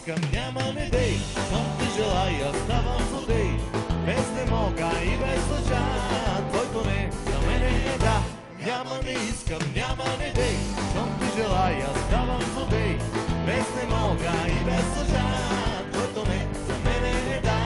искам, нямам идей, щом те желая, ставам злодей. Без не мога и без лъжа, твоето не за мене е да. Няма не искам, няма не дей, щом те желая, ставам злодей. Без не мога и без лъжа, твоето не за мене е да.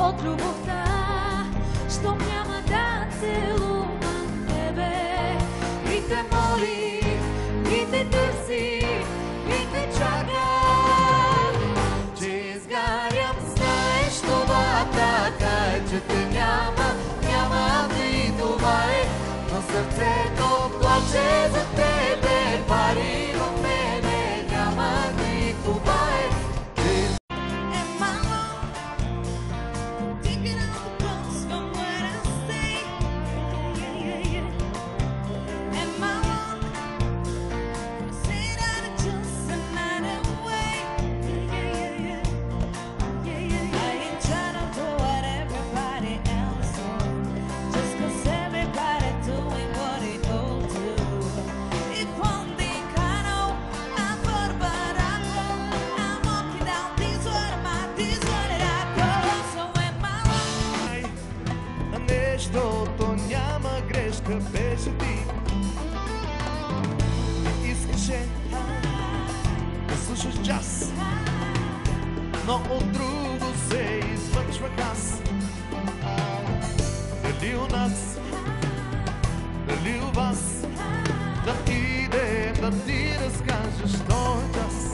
От любовта, щом няма да целувам тебе. И те молих, и те търсих, и те чакам. Че изгарям, знаеш това така е, че те няма, няма и това е. Но сърцето плаче за тебе, пари в мене няма и това е. Нещото няма грешка, беше ти. Не искаше да слушаш час, но от друго се измъчвах аз. Дали у нас, дали у вас, да идем да ти разкажеш този час.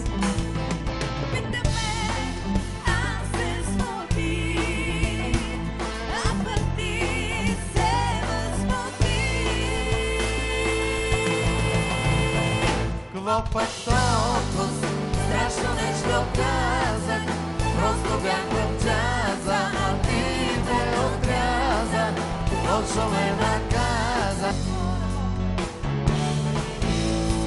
Какво пък толкова страшно нещо казах, просто бях в джаза, а ти ме отряза, лошо ме наказа.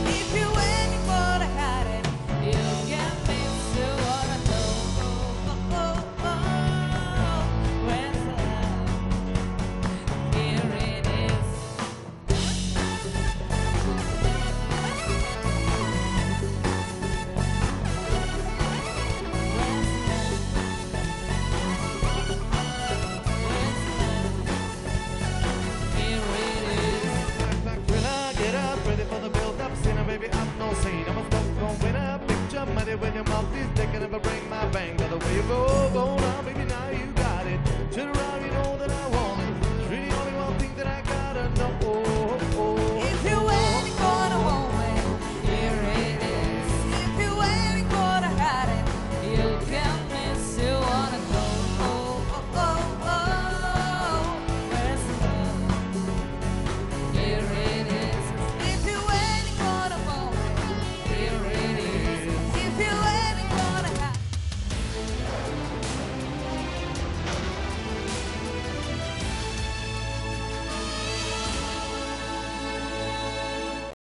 If you're waiting for to hide it, you'll get me to what I know. Where's the love? Here it is. Baby, I'm no saint. I'm a stuck on win a picture money when your mouth is taking. Never bring my bang. By the way you go, go.